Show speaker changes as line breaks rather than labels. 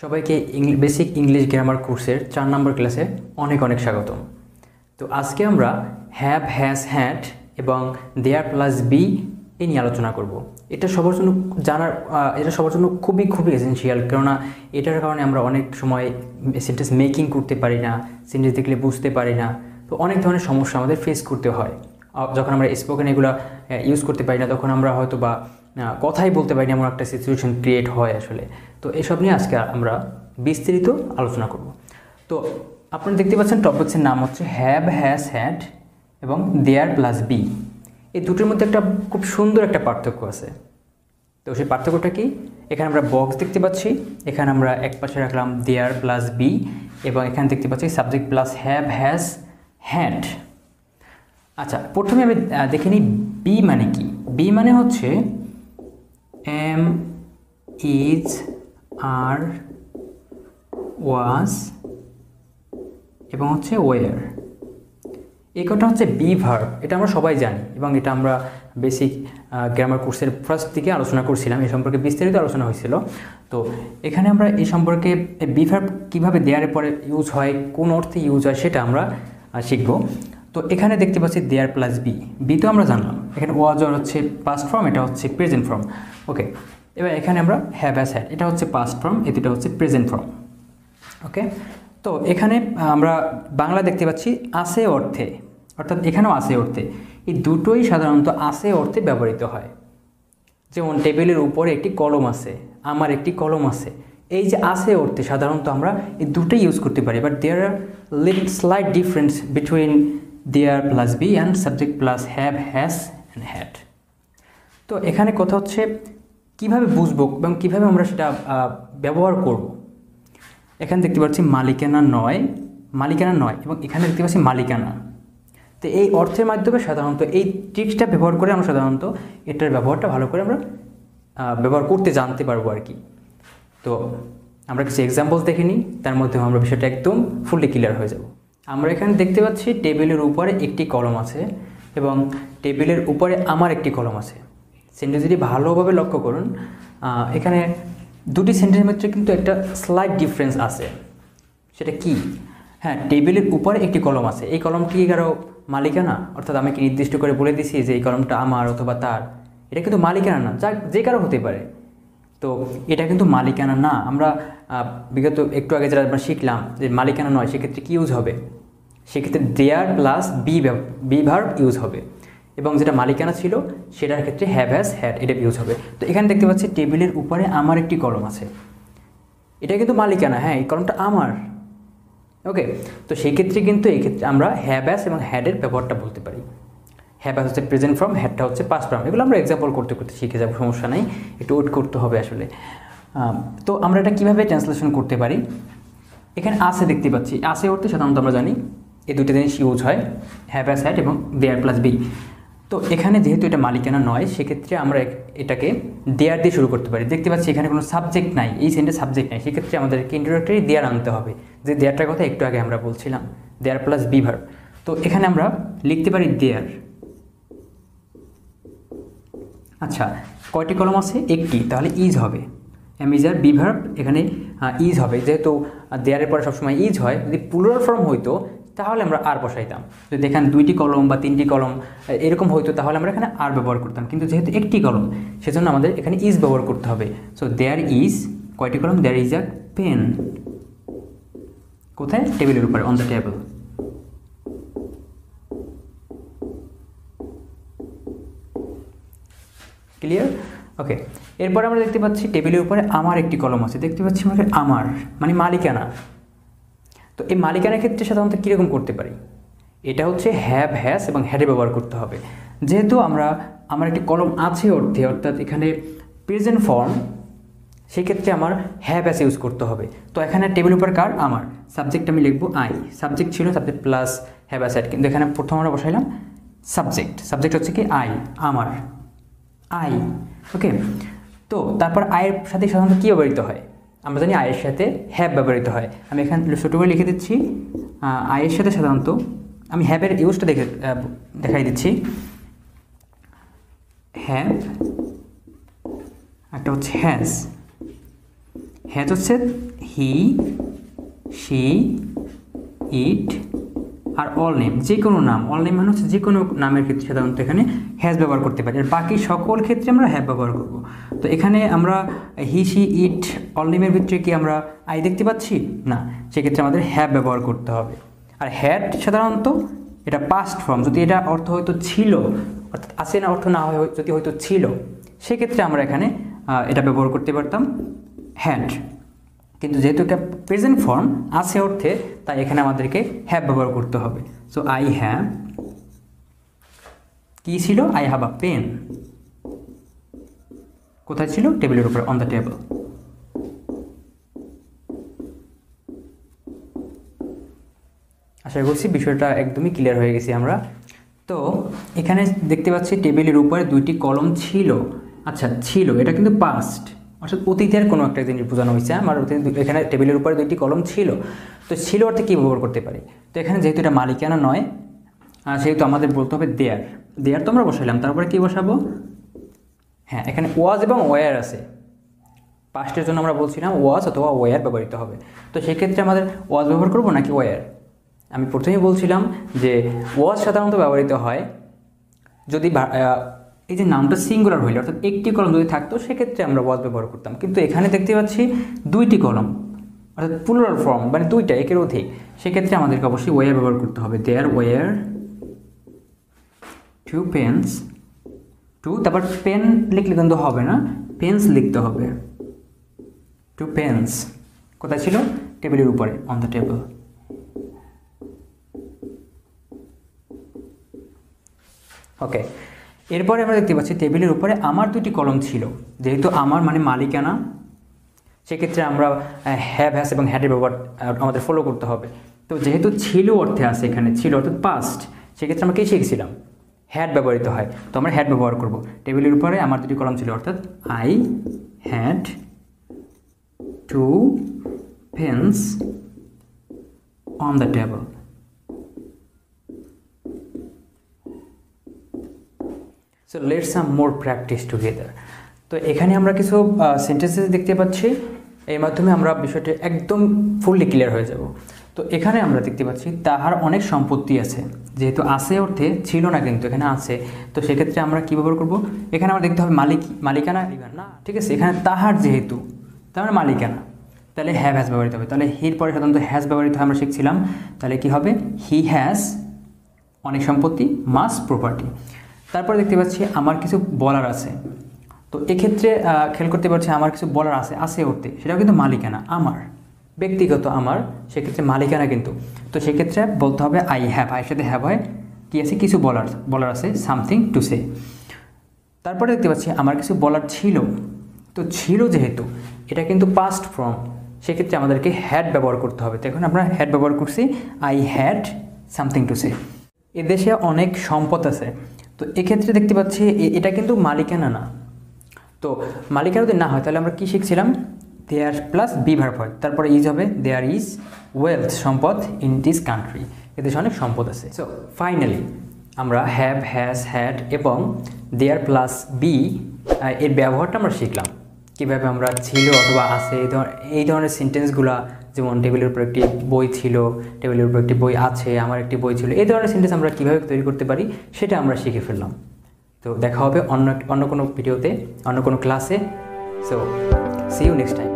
সবাইকে basic English grammar কোর্সের 4 নম্বর ক্লাসে অনেক অনেক স্বাগতম। তো আজকে আমরা হ্যাভ, হ্যাজ, হ্যাড এবং দেয়ার প্লাস বি এই নিয়ে আলোচনা করব। এটা সবার জন্য খুবই এসেনশিয়াল, কেননা এটার কারণে আমরা অনেক সময় সেন্টেন্স মেকিং করতে পারি না, সেন্টেন্স দেখলে বুঝতে পারি না। তো অনেক ধরনের সমস্যা আমাদের ফেস করতে হয়। যখন আমরা স্পোকেন এগুলো ইউজ করতে পারি না, তখন আমরা হয়তো বা কথাই বলতে পারি না, এমন একটা সিচুয়েশন ক্রিয়েট হয় আসলে। তো এসব নিয়ে আজকে আমরা বিস্তারিত আলোচনা করব। তো আপনারা দেখতে পাচ্ছেন টপিকসের নাম হচ্ছে হ্যাভ, হ্যাজ, হ্যাড এবং দেয়ার প্লাস বি। এই দুটোর মধ্যে একটা খুব সুন্দর একটা পার্থক্য আছে। তো সেই পার্থক্যটা কি? এখানে আমরা বক্স দেখতে পাচ্ছি, এখানে আমরা এক পাশে রাখলাম দেয়ার প্লাস বি এবং এখানে দেখতে পাচ্ছি subject plus have, has, had. আচ্ছা, প্রথমে আমি দেখে নিই বি মানে কি। বি মানে হচ্ছে এম, ইজ, আর, ওয়াজ এবং হচ্ছে ওয়ার। এই কটা হচ্ছে বি ভার্ব। এটা আমরা সবাই জানি এবং এটা আমরা বেসিক গ্রামার কোর্সের ফার্স্ট দিকে আলোচনা করছিলাম, এই সম্পর্কে বিস্তারিত আলোচনা হয়েছিল। তো এখানে আমরা এই সম্পর্কে বি ভার্ব কীভাবে দেয়ারের পরে ইউজ হয়, কোন অর্থে ইউজ হয় সেটা আমরা শিখব। তো এখানে দেখতে পাচ্ছি দেয়ার প্লাস বি। বি তো আমরা জানলাম, এখানে ওয়াজ হচ্ছে পাস্ট ফর্ম, এটা হচ্ছে প্রেজেন্ট ফর্ম। ওকে, এবার এখানে আমরা হ্যাভ, হ্যাজ, হ্যাড, এটা হচ্ছে পাস্ট ফর্ম, এটা হচ্ছে প্রেজেন্ট ফর্ম। ওকে, তো এখানে আমরা বাংলা দেখতে পাচ্ছি আছে অর্থে, অর্থাৎ এখানেও আছে অর্থে। এই দুটোই সাধারণত আছে অর্থে ব্যবহৃত হয়। যেমন টেবিলের উপরে একটি কলম আছে, আমার একটি কলম আছে। এই যে আছে অর্থে সাধারণত আমরা এই দুটোই ইউজ করতে পারি, but there are little slight difference between there plus be and subject plus have, has and had. তো এখানে কথা হচ্ছে কীভাবে বুঝবো এবং কীভাবে আমরা সেটা ব্যবহার করব। এখানে দেখতে পাচ্ছি মালিকানা নয় এবং এখানে দেখতে পাচ্ছি মালিকানা। তো এই অর্থের মাধ্যমে সাধারণত এই ট্রিক্সটা ব্যবহার করে আমরা সাধারণত এটার ব্যবহারটা ভালো করে আমরা ব্যবহার করতে জানতে পারবো আর কি। তো আমরা কিছু এক্সাম্পলস দেখে নিই, তার মধ্যে আমরা বিষয়টা একদম ফুললি ক্লিয়ার হয়ে যাব। আমরা এখানে দেখতে পাচ্ছি টেবিলের উপরে একটি কলম আছে এবং টেবিলের উপরে আমার একটি কলম আছে। সেন্টেন্স যদি ভালোভাবে লক্ষ্য করুন, এখানে দুটি সেন্টেন্সের মধ্যে কিন্তু একটা স্লাইট ডিফারেন্স আছে। সেটা কি? হ্যাঁ, টেবিলের উপরে একটি কলম আছে। এই কলমটি কি কারো মালিকানা? অর্থাৎ আমি কি নির্দিষ্ট করে বলে দিছি যে এই কলমটা আমার অথবা তার? এটা কিন্তু মালিকানা না, যা যে কারো হতে পারে। তো এটা কিন্তু মালিকানা না। আমরা বিগত একটু আগে যারা আমরা শিখলাম যে মালিকানা নয়, সেক্ষেত্রে কী ইউজ হবে? সেক্ষেত্রে দেয়ার প্লাস বি ভার্ব ইউজ হবে এবং যেটা মালিকানা ছিল সেটার ক্ষেত্রে হ্যাভ, হ্যাজ, হ্যাড এটা ইউজ হবে। তো এখানে দেখতে পাচ্ছি টেবিলের উপরে আমার একটি কলম আছে, এটা কিন্তু মালিকানা। হ্যাঁ, এই কলমটা আমার। ওকে, তো সেই ক্ষেত্রে কিন্তু এই ক্ষেত্রে আমরা হ্যাভ, হ্যাজ এবং হ্যাডের ব্যবহারটা বলতে পারি। হ্যাভ, হ্যাজ হচ্ছে প্রেজেন্ট ফর্ম, হ্যাডটা হচ্ছে পাস্ট ফর্ম। এগুলো আমরা এক্সাম্পল করতে করতে শিখে যাবো, সমস্যা নেই, একটু ওয়েট করতে হবে আসলে। তো আমরা এটা কীভাবে ট্রান্সলেশন করতে পারি? এখানে আছে দেখতে পাচ্ছি, আছে অর্থে সাধারণত আমরা জানি এই দুটো জিনিস ইউজ হয়, হ্যাভ, হ্যাজ, হ্যাড এবং দেয়ার প্লাস বি। তো এখানে যেহেতু এটা মালিকানা নয়, সেক্ষেত্রে আমরা এটাকে দেয়ার দিয়ে শুরু করতে পারি। দেখতে পাচ্ছি এখানে কোনো সাবজেক্ট নাই, এই সেন্টেন্সে সাবজেক্ট নাই, সেক্ষেত্রে আমাদেরকে ইন্ট্রোডাক্টরি দেয়ার আনতে হবে, যে দেয়ারটার কথা একটু আগে আমরা বলছিলাম, দেয়ার প্লাস বি ভার্ব। তো এখানে আমরা লিখতে পারি দেয়ার। আচ্ছা, কয়টি কলম আছে? একটি, তাহলে ইজ হবে। Am is are be verb, এখানে ইজ হবে। যেহেতু দেয়ারের পরে সবসময় ইজ হয়, যদি প্লুরাল ফর্ম হইতো তাহলে আমরা আর বসাইতাম। যদি এখানে 2টি কলম বা 3টি কলম এরকম হইতো তাহলে আমরা এখানে আর ব্যবহার করতাম, কিন্তু যেহেতু একটি কলম সেজন্য আমাদের এখানে ইজ ব্যবহার করতে হবে। সো দেয়ার ইজ, কয়টি কলম? There is a pen. কোথায়? টেবিলের উপরে, on the table. Clear? Okay, এরপর আমরা দেখতে পাচ্ছি টেবিলের উপরে আমার একটি কলম আছে। দেখতে পাচ্ছি আমাদের আমার মানে মালিকানা। তো এই মালিকানার ক্ষেত্রে সাধারণত কীরকম করতে পারি? এটা হচ্ছে হ্যাভ, হ্যাজ এবং হ্যাডে ব্যবহার করতে হবে। যেহেতু আমার একটি কলম আছে অর্থে, অর্থাৎ এখানে প্রেজেন্ট ফর্ম, সেক্ষেত্রে আমার হ্যাভ, হ্যাজ ইউজ করতে হবে। তো এখানে টেবিল উপর কার? আমার। সাবজেক্ট আমি লিখবো আই। সাবজেক্ট ছিল subject plus have, has, had, কিন্তু এখানে প্রথম আমরা বসাইলাম সাবজেক্ট হচ্ছে কি আই, আমার, আই। ওকে, তো তারপর আয়ের সাথে সাধারণত কী ব্যবহৃত হয়? আমরা জানি আয়ের সাথে হ্যাভ ব্যবহৃত হয়। আমি এখানে ছোটো করে লিখে দিচ্ছি, আয়ের সাথে সাধারণত আমি হ্যাভের ইউজটা দেখাই দিচ্ছি। হ্যাভ, একটা হচ্ছে হ্যাজ। হ্যাজ হচ্ছে he, she, it are all name, যে কোনো নাম। অল নেম মানে হচ্ছে যে কোনো নামের ক্ষেত্রে সাধারণত এখানে হ্যাজ ব্যবহার করতে পারি, আর বাকি সকল ক্ষেত্রে আমরা হ্যাভ ব্যবহার করব। তো এখানে আমরা হি, শি, ইট, অল নেমের ভিতরে কি আমরা আই দেখতে পাচ্ছি না, সেক্ষেত্রে আমাদের হ্যাভ ব্যবহার করতে হবে। আর হ্যাড সাধারণত এটা পাস্ট ফর্ম, যদি এটা অর্থ হয়তো ছিল, অর্থাৎ আছে না অর্থ না হয় যদি হয়তো ছিল, সেক্ষেত্রে আমরা এখানে এটা ব্যবহার করতে পারতাম হ্যাড। কিন্তু যেহেতু এটা প্রেজেন্ট ফর্ম আছে অর্থে, তাই এখানে আমাদেরকে হ্যাভ ব্যবহার করতে হবে। সো আই হ্যাভ, কী ছিল, আই হ্যাভ আ পেন। কোথায় ছিল, টেবিলের উপরে, অন দ্য টেবল। আশা করছি বিষয়টা একদমই ক্লিয়ার হয়ে গেছি আমরা। তো এখানে দেখতে পাচ্ছি টেবিলের উপরে 2টি কলম ছিল। আচ্ছা, ছিল, এটা কিন্তু পাস্ট, অর্থাৎ অতীতের কোনো একটা জিনিস বোঝানো হয়েছে। আমার এখানে টেবিলের উপরে 2টি কলম ছিল, তো ছিল অর্থে কী ব্যবহার করতে পারি? তো এখানে যেহেতু এটা মালিকানা নয়, সেহেতু আমাদের বলতে হবে দেয়ার। দেয়ার তো আমরা বসাইলাম, তারপরে কী বসাবো? হ্যাঁ, এখানে ওয়াজ এবং ওয়ার আছে। পাস্টের জন্য আমরা বলছিলাম ওয়াজ অথবা ওয়ার ব্যবহৃত হবে। তো সেক্ষেত্রে আমাদের ওয়াজ ব্যবহার করবো নাকি ওয়ার? আমি প্রথমেই বলছিলাম যে ওয়াজ সাধারণত ব্যবহৃত হয় যদি এই যে নামটা সিঙ্গুলার হইলে, অর্থাৎ একটি কলম যদি থাকতো, সেক্ষেত্রে আমরা ওয়াজ ব্যবহার করতাম। কিন্তু এখানে দেখতে পাচ্ছি 2টি কলম, অর্থাৎ প্লুরাল ফর্ম, মানে 2টা, একের অধিক, সেক্ষেত্রে আমাদেরকে অবশ্যই ওয়ার ব্যবহার করতে হবে। দেয়ার ওয়ার 2 পেন্স, 2, তারপর পেন লিখলে কিন্তু হবে না, পেন্স লিখতে হবে। 2 পেন্স কোথায় ছিল? টেবিলের উপরে, অন দ্য টেবল। ওকে, এরপরে আমরা দেখতে পাচ্ছি টেবিলের উপরে আমার 2টি কলম ছিল। যেহেতু আমার মানে মালিকানা, সেক্ষেত্রে আমরা হ্যাভ, হ্যাজ এবং হ্যাডের ব্যবহার আমাদের ফলো করতে হবে। তো যেহেতু ছিল অর্থে আছে, এখানে ছিল অর্থাৎ পাস্ট, সেক্ষেত্রে আমরা কী শিখছিলাম? হ্যাড ব্যবহৃত হয়, তো আমরা হ্যাড ব্যবহার করব। টেবিলের উপরে আমার 2টি কলম ছিল, অর্থাৎ I had 2 pens on the table. So let's some more practice together. তো এখানে আমরা কিছু সেন্টেন্সেস দেখতে পাচ্ছি, এর মাধ্যমে আমরা বিষয়টি একদম ফুললি ক্লিয়ার হয়ে যাব। তো এখানে আমরা দেখতে পাচ্ছি তাহার অনেক সম্পত্তি আছে। যেহেতু আছে অর্থে ছিল না, কিন্তু এখানে আছে, তো সেক্ষেত্রে আমরা কী ব্যবহার করব? এখানে আমরা দেখতে হবে মালিকানা না, ঠিক আছে? এখানে তাহার, যেহেতু তার মালিকানা, তাহলে হ্যাভ হ্যাজ ব্যবহৃত হবে। তাহলে হির পরে সাধারণত হ্যাজ ব্যবহৃত হয়, আমরা শিখছিলাম। তাহলে কি হবে? হি হ্যাজ অনেক সম্পত্তি, মাস প্রপার্টি। তারপরে দেখতে পাচ্ছি আমার কিছু বলার আছে। তো এক্ষেত্রে খেয়াল করতে পারছি আমার কিছু বলার আছে, আছে অর্থে, সেটাও কিন্তু মালিকানা, আমার ব্যক্তিগত, আমার, সেক্ষেত্রে মালিকানা কিন্তু। তো সেক্ষেত্রে বলতে হবে আই হ্যাভ, আইয়ের সাথে হ্যাভ হয়, কী আছে? কিছু বলার আছে, সামথিং টু সে। তারপরে দেখতে পাচ্ছি আমার কিছু বলার ছিল। তো ছিল যেহেতু এটা কিন্তু পাস্ট ফর্ম, সেক্ষেত্রে আমাদেরকে হ্যাড ব্যবহার করতে হবে। তো এখন আমরা হ্যাড ব্যবহার করছি, I had something to say. এদেশে অনেক সম্পদ আছে। তো এক্ষেত্রে দেখতে পাচ্ছি এটা কিন্তু মালিকানা না। তো মালিকানা যদি না হয়, তাহলে আমরা কী শিখছিলাম? দেয়ার প্লাস বি ভার্ব হয়, তারপরে ইজ হবে দেয়ার ইজ ওয়েলথ, সম্পদ, ইন দিস কান্ট্রি, এদেশে অনেক সম্পদ আছে। সো ফাইনালি আমরা হ্যাভ, হ্যাজ, হ্যাড এবং দেয়ার প্লাস বি এর ব্যবহারটা আমরা শিখলাম। কীভাবে আমরা ছিল অথবা আছে এই ধরনের সেন্টেন্সগুলা, যেমন টেবিলের উপর একটি বই ছিল, টেবিলের উপর একটি বই আছে, আমার একটি বই ছিল, এই ধরনের সেন্টেন্স আমরা কীভাবে তৈরি করতে পারি সেটা আমরা শিখে ফেললাম। তো দেখা হবে অন্য কোনো ভিডিওতে, অন্য কোনো ক্লাসে। So see you next time.